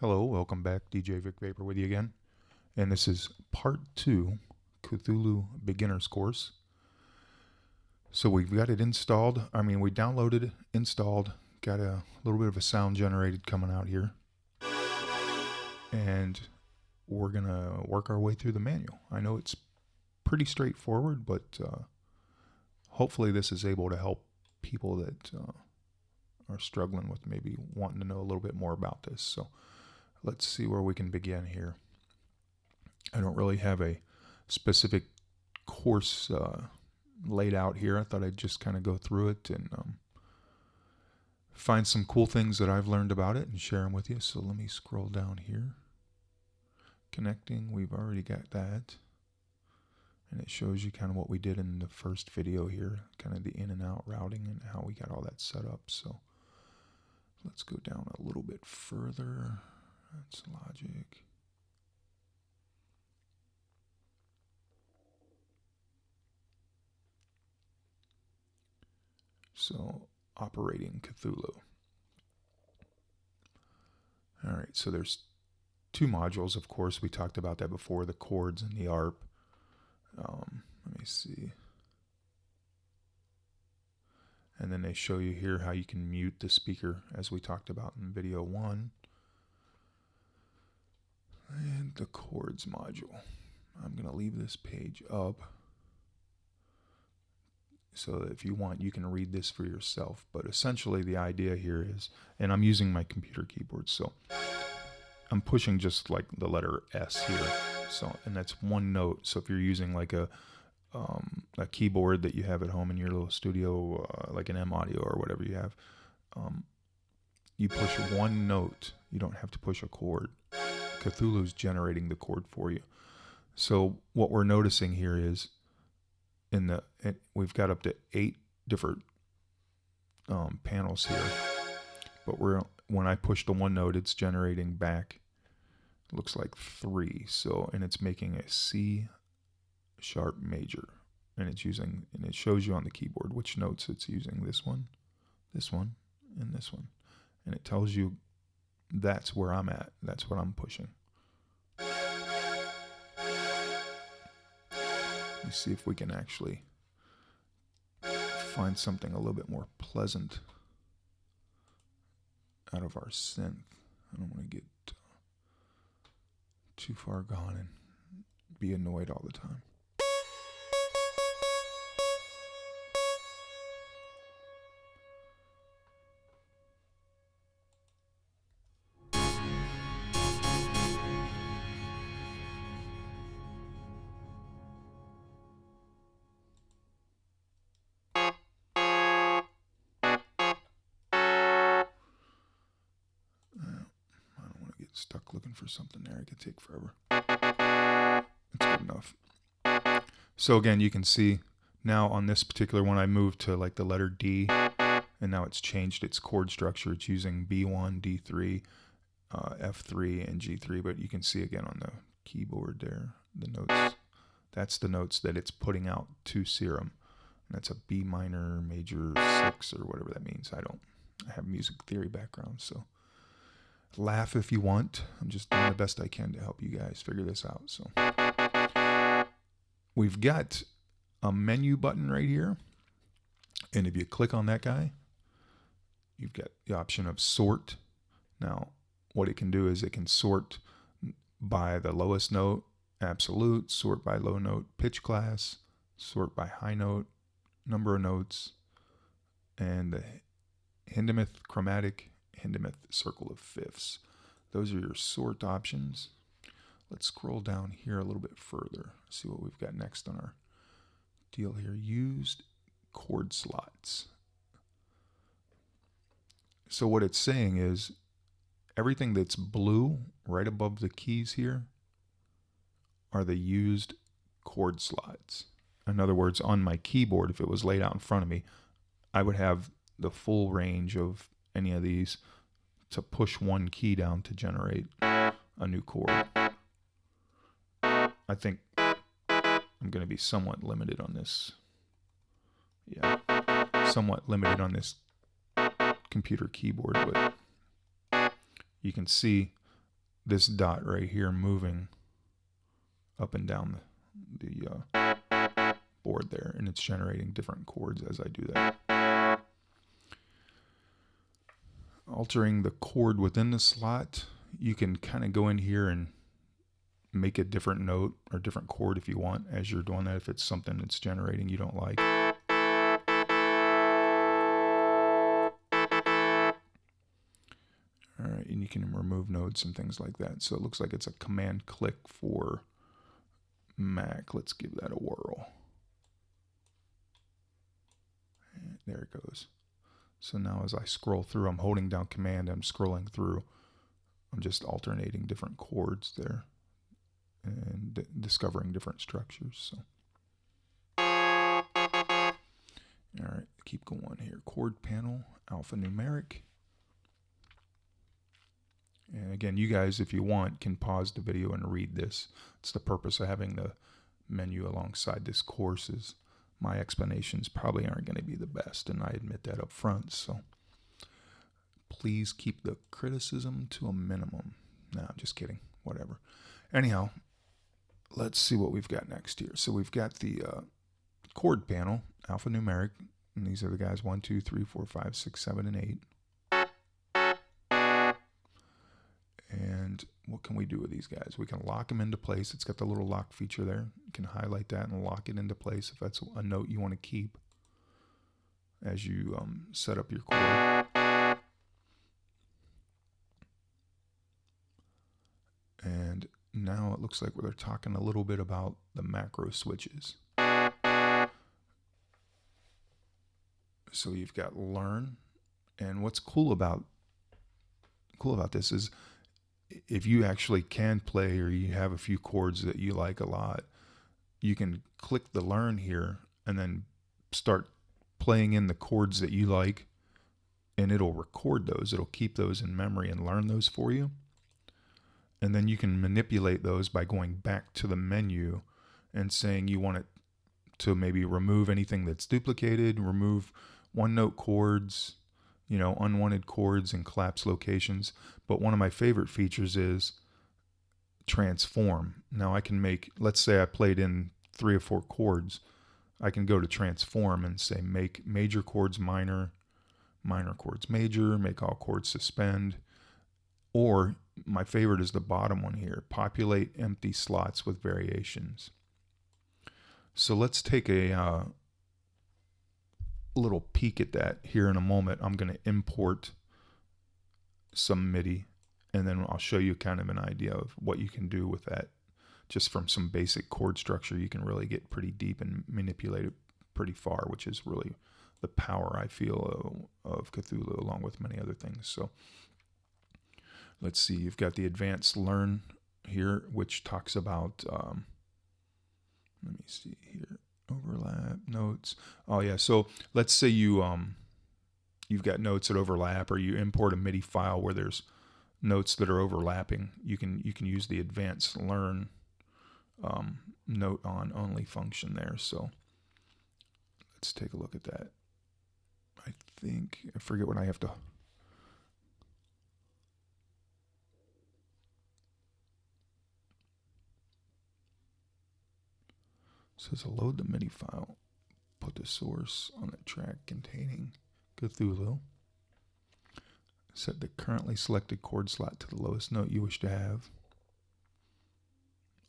Hello, welcome back. DJ Vic Vapor with you again. And this is part 2, Cthulhu Beginner's Course. So we've got it installed. We downloaded, installed, got a little bit of a sound generated coming out here. And we're going to work our way through the manual. I know it's pretty straightforward, but hopefully this is able to help people that are struggling with maybe wanting to know a little bit more about this. So let's see where we can begin here. I don't really have a specific course laid out here. I thought I'd just kind of go through it and find some cool things that I've learned about it and share them with you. So let me scroll down here. Connecting, we've already got that. And it shows you kind of what we did in the first video here, kind of the in and out routing and how we got all that set up. So let's go down a little bit further. That's Logic. So operating Cthulhu. All right, so there's two modules, of course. We talked about that before, the chords and the arp. Let me see. And then they show you here how you can mute the speaker, as we talked about in video 1. And the chords module. I'm going to leave this page up so that if you want, you can read this for yourself. But essentially the idea here is, and I'm using my computer keyboard, so I'm pushing just like the letter S here. So, and that's one note. So if you're using like a keyboard that you have at home in your little studio, like an M Audio or whatever you have, you push one note. You don't have to push a chord. Cthulhu's generating the chord for you. So what we're noticing here is we've got up to 8 different panels here. But when I push the one note, it's generating back, looks like 3. So, and it's making a C sharp major, and it shows you on the keyboard which notes it's using. This one, and this one. And it tells you that's where I'm at. That's what I'm pushing. Let me see if we can actually find something a little bit more pleasant out of our synth. I don't want to get too far gone and be annoyed all the time. Stuck looking for something there. It could take forever. It's good enough. So again, you can see now on this particular one, I moved to like the letter D, and now it's changed its chord structure. It's using B1, D3, F3, and G3. But you can see again on the keyboard there, the notes. That's the notes that it's putting out to Serum. And that's a B minor major 6 or whatever that means. I have music theory background, so laugh if you want. I'm just doing the best I can to help you guys figure this out. So we've got a menu button right here, and if you click on that guy, you've got the option of sort. Now what it can do is it can sort by the lowest note, absolute, sort by low note, pitch class, sort by high note, number of notes, and the Hindemith chromatic, Hindemith circle of fifths. Those are your sort options. Let's scroll down here a little bit further. See what we've got next on our deal here. Used chord slots. So what it's saying is everything that's blue right above the keys here are the used chord slots. In other words, on my keyboard, if it was laid out in front of me, I would have the full range of any of these to push one key down to generate a new chord. I think I'm going to be somewhat limited on this. Yeah, somewhat limited on this computer keyboard, but you can see this dot right here moving up and down the board there, and it's generating different chords as I do that. Altering the chord within the slot, you can kind of go in here and make a different note or different chord if you want as you're doing that, if it's something that's generating you don't like. All right, and you can remove notes and things like that. So it looks like it's a command click for Mac. Let's give that a whirl. And there it goes. So now as I scroll through, I'm holding down command, I'm scrolling through. I'm just alternating different chords there and discovering different structures. So, all right, keep going here. Chord panel, alphanumeric. And again, you guys, if you want, can pause the video and read this. It's the purpose of having the menu alongside this course is my explanations probably aren't going to be the best, and I admit that up front. So please keep the criticism to a minimum. No, I'm just kidding. Whatever. Anyhow, let's see what we've got next here. So we've got the chord panel, alphanumeric, and these are the guys 1, 2, 3, 4, 5, 6, 7, and 8. And what can we do with these guys? We can lock them into place. It's got the little lock feature there. You can highlight that and lock it into place if that's a note you want to keep as you set up your chord. And now it looks like they're talking a little bit about the macro switches. So you've got learn, and what's cool about this is if you actually can play or you have a few chords that you like a lot, you can click the learn here and then start playing in the chords that you like, and it'll record those. It'll keep those in memory and learn those for you. And then you can manipulate those by going back to the menu and saying you want it to maybe remove anything that's duplicated, remove one-note chords, you know, unwanted chords and collapse locations. But one of my favorite features is transform. Now I can make, let's say I played in 3 or 4 chords. I can go to transform and say make major chords minor, minor chords major, make all chords suspend. Or my favorite is the bottom one here, populate empty slots with variations. So let's take a little peek at that here in a moment. I'm going to import some MIDI, and then I'll show you kind of an idea of what you can do with that. Just from some basic chord structure, you can really get pretty deep and manipulate it pretty far, which is really the power I feel of Cthulhu, along with many other things. So let's see, you've got the advanced learn here, which talks about, let me see here, overlap notes. Oh yeah, so let's say you've got notes that overlap, or you import a MIDI file where there's notes that are overlapping. You can use the advanced learn note on only function there. So let's take a look at that. I forget what I have to. It says load the MIDI file, put the source on a track containing Cthulhu, set the currently selected chord slot to the lowest note you wish to have,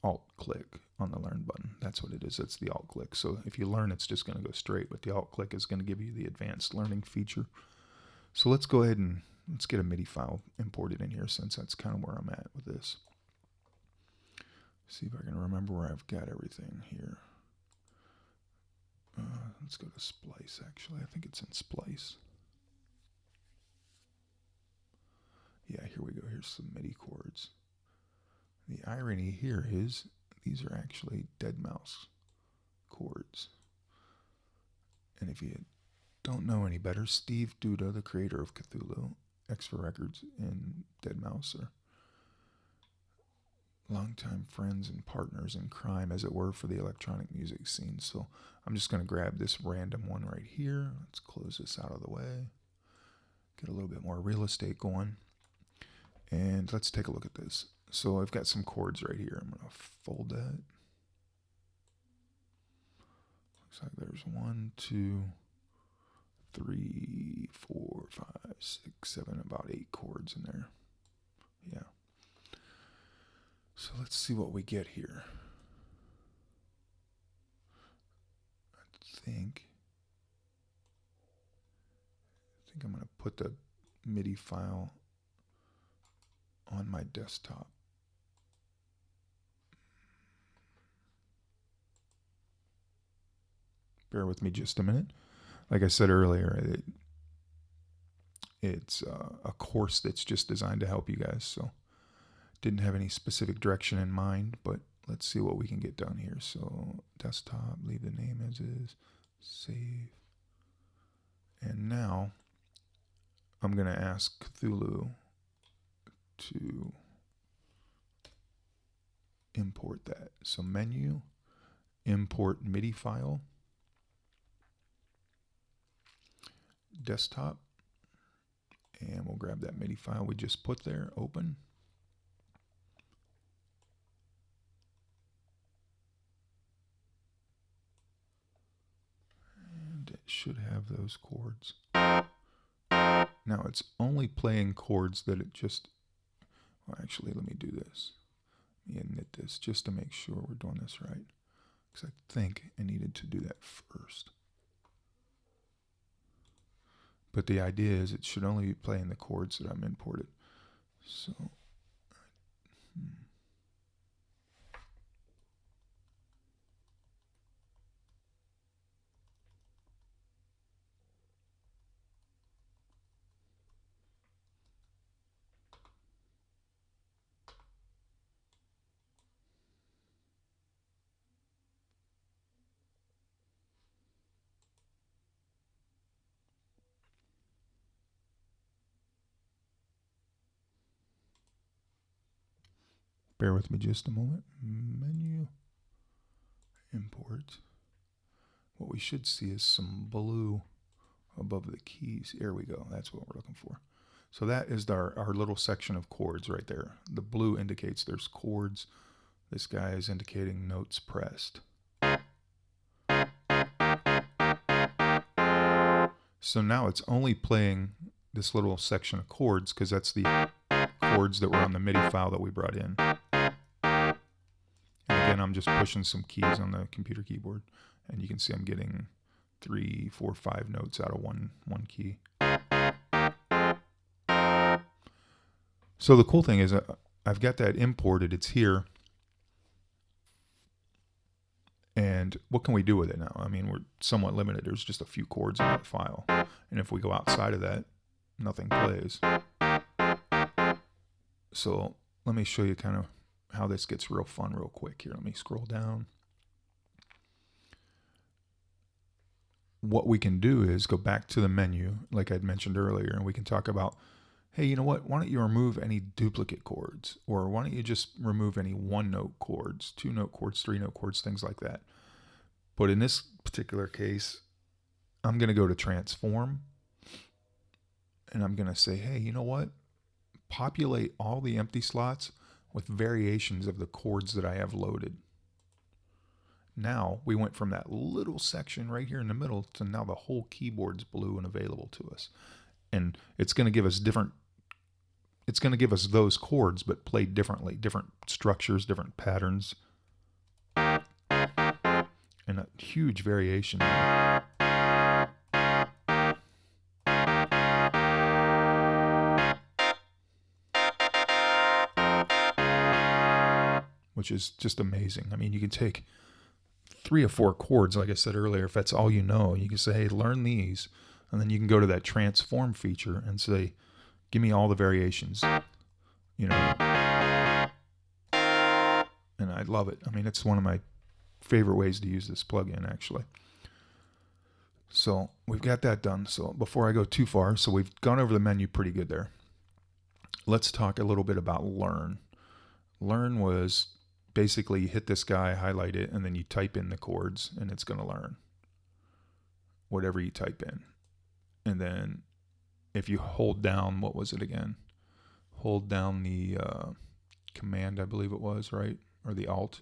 alt click on the learn button. That's what it is. That's the alt click. So if you learn, it's just going to go straight, but the alt click is going to give you the advanced learning feature. So let's go ahead and let's get a MIDI file imported in here, since that's kind of where I'm at with this. See if I can remember where I've got everything here. Let's go to Splice, actually. I think it's in Splice. Yeah, here we go. Here's some MIDI chords. The irony here is these are actually dead mouse chords. And if you don't know any better, Steve Duda, the creator of Cthulhu, Xferrecords, and Dead Mouse are longtime friends and partners in crime, as it were, for the electronic music scene. So I'm just going to grab this random one right here. Let's close this out of the way. Get a little bit more real estate going. And let's take a look at this. So I've got some chords right here. I'm going to fold that. Looks like there's 1, 2, 3, 4, 5, 6, 7, about 8 chords in there. Yeah. So let's see what we get here. I think I'm going to put the MIDI file on my desktop. Bear with me just a minute. Like I said earlier, it's a course that's just designed to help you guys. So didn't have any specific direction in mind, but let's see what we can get done here. So desktop, leave the name as is, save. And now I'm going to ask Cthulhu to import that. So menu, import MIDI file, desktop, and we'll grab that MIDI file we just put there, open. And it should have those chords. Now it's only playing chords that it just, well, actually let me do this. Let me init this just to make sure we're doing this right. Because I think I needed to do that first. But the idea is it should only be playing the chords that I'm imported. So, bear with me just a moment. Menu, import. What we should see is some blue above the keys. Here we go. That's what we're looking for. So that is our little section of chords right there. The blue indicates there's chords. This guy is indicating notes pressed. So now it's only playing this little section of chords because that's the chords that were on the MIDI file that we brought in. And again, I'm just pushing some keys on the computer keyboard, and you can see I'm getting 3, 4, 5 notes out of one key. So the cool thing is I've got that imported. It's here. And what can we do with it now? I mean, we're somewhat limited. There's just a few chords in that file. And if we go outside of that, nothing plays. So let me show you kind of how this gets real fun real quick here. Let me scroll down. What we can do is go back to the menu, like I'd mentioned earlier, and we can talk about, hey, you know what? Why don't you remove any duplicate chords? Or why don't you just remove any 1-note chords, 2-note chords, 3-note chords, things like that. But in this particular case, I'm going to go to transform, and I'm going to say, hey, you know what? Populate all the empty slots with variations of the chords that I have loaded. Now we went from that little section right here in the middle to now the whole keyboard's blue and available to us. And it's going to give us those chords, but played differently, different structures, different patterns, and a huge variation there. Which is just amazing. I mean, you can take 3 or 4 chords, like I said earlier, if that's all you know, you can say, hey, learn these. And then you can go to that transform feature and say, give me all the variations, you know. And I love it. I mean, it's one of my favorite ways to use this plugin, actually. So we've got that done. So before I go too far, so we've gone over the menu pretty good there. Let's talk a little bit about learn. Learn was basically you hit this guy, highlight it, and then you type in the chords, and it's going to learn whatever you type in. And then if you hold down, what was it again? Hold down the Command, I believe it was, right? Or the Alt.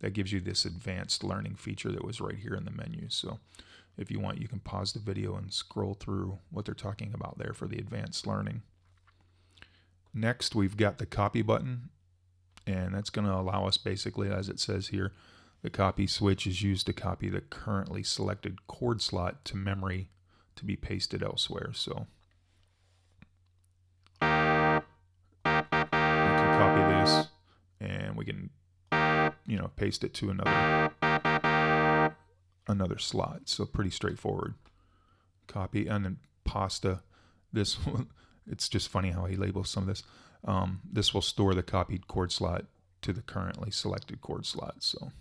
That gives you this advanced learning feature that was right here in the menu. So if you want, you can pause the video and scroll through what they're talking about there for the advanced learning. Next, we've got the copy button, and that's going to allow us basically, as it says here, the copy switch is used to copy the currently selected chord slot to memory to be pasted elsewhere. So we can copy this, and we can, you know, paste it to another slot. So pretty straightforward. Copy, and then pasta. This it's just funny how he labels some of this. This will store the copied chord slot to the currently selected chord slot. So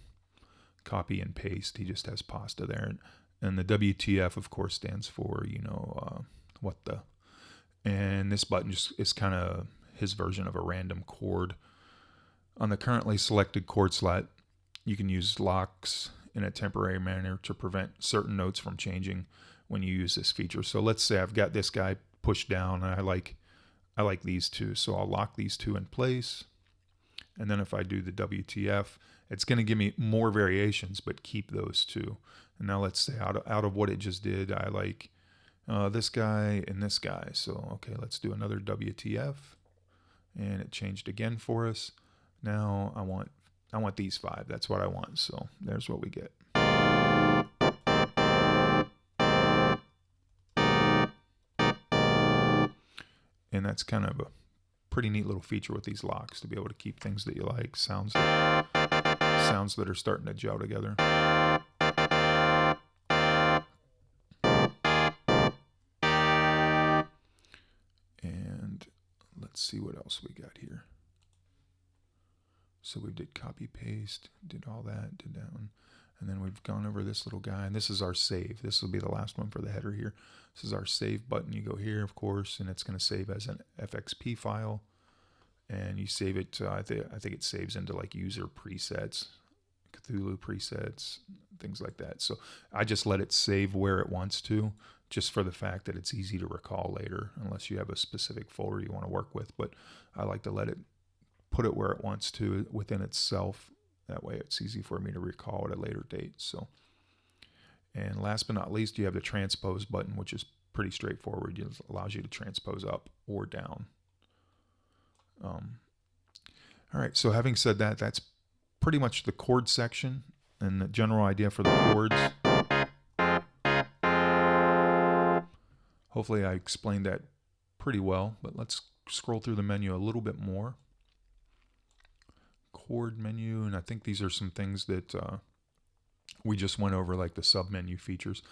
copy and paste. He just has pasta there, and the WTF, of course, stands for, you know, what the. And this button just is kind of his version of a random chord. On the currently selected chord slot, you can use locks in a temporary manner to prevent certain notes from changing when you use this feature. So let's say I've got this guy pushed down, and I like these two, so I'll lock these two in place. And then if I do the WTF, it's going to give me more variations, but keep those two. And now let's say out of what it just did, I like this guy and this guy. So okay, let's do another WTF, and it changed again for us. Now I want these 5. That's what I want. So there's what we get. And that's kind of a pretty neat little feature with these locks, to be able to keep things that you like, sounds that are starting to gel together. And let's see what else we got here. So we did copy paste, did all that, did that one. And then we've gone over this little guy, and this is our save. This will be the last one for the header here. This is our save button. You go here, of course, and it's going to save as an FXP file. And you save it to, I think it saves into like user presets, Cthulhu presets, things like that. So I just let it save where it wants to, just for the fact that it's easy to recall later, unless you have a specific folder you want to work with. But I like to let it put it where it wants to within itself. That way it's easy for me to recall at a later date. So, and last but not least, you have the transpose button, which is pretty straightforward. It allows you to transpose up or down. All right, so having said that, that's pretty much the chord section and the general idea for the chords. Hopefully I explained that pretty well, but let's scroll through the menu a little bit more. Chord menu, and I think these are some things that we just went over, like the sub-menu features.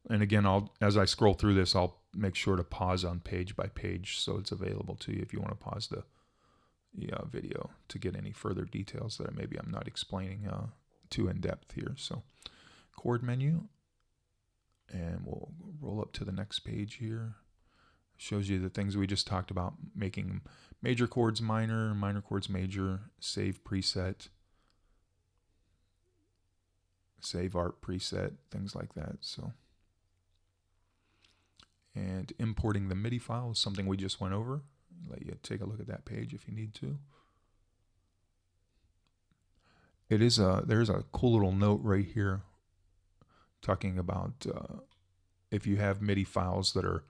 And again, as I scroll through this, I'll make sure to pause on page by page so it's available to you if you want to pause the video to get any further details that maybe I'm not explaining too in depth here. So chord menu, and we'll roll up to the next page here. Shows you the things we just talked about, making major chords minor, minor chords major, save preset, save art preset, things like that. So, and importing the MIDI file is something we just went over. Let you take a look at that page if you need to. There's a cool little note right here talking about if you have MIDI files that are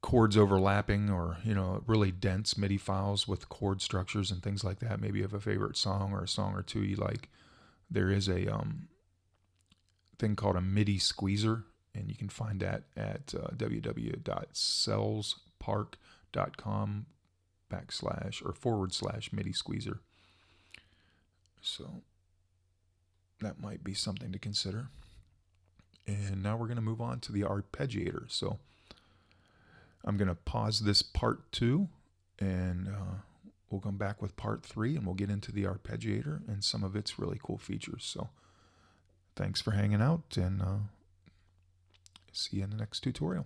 chords overlapping, or really dense MIDI files with chord structures and things like that. Maybe you have a favorite song or a song or two you like. There is a thing called a MIDI squeezer, and you can find that at www.cellspark.com//MIDI squeezer. So that might be something to consider. And now we're going to move on to the arpeggiator. So I'm going to pause this part 2, and we'll come back with part 3, and we'll get into the arpeggiator and some of its really cool features. So thanks for hanging out, and see you in the next tutorial.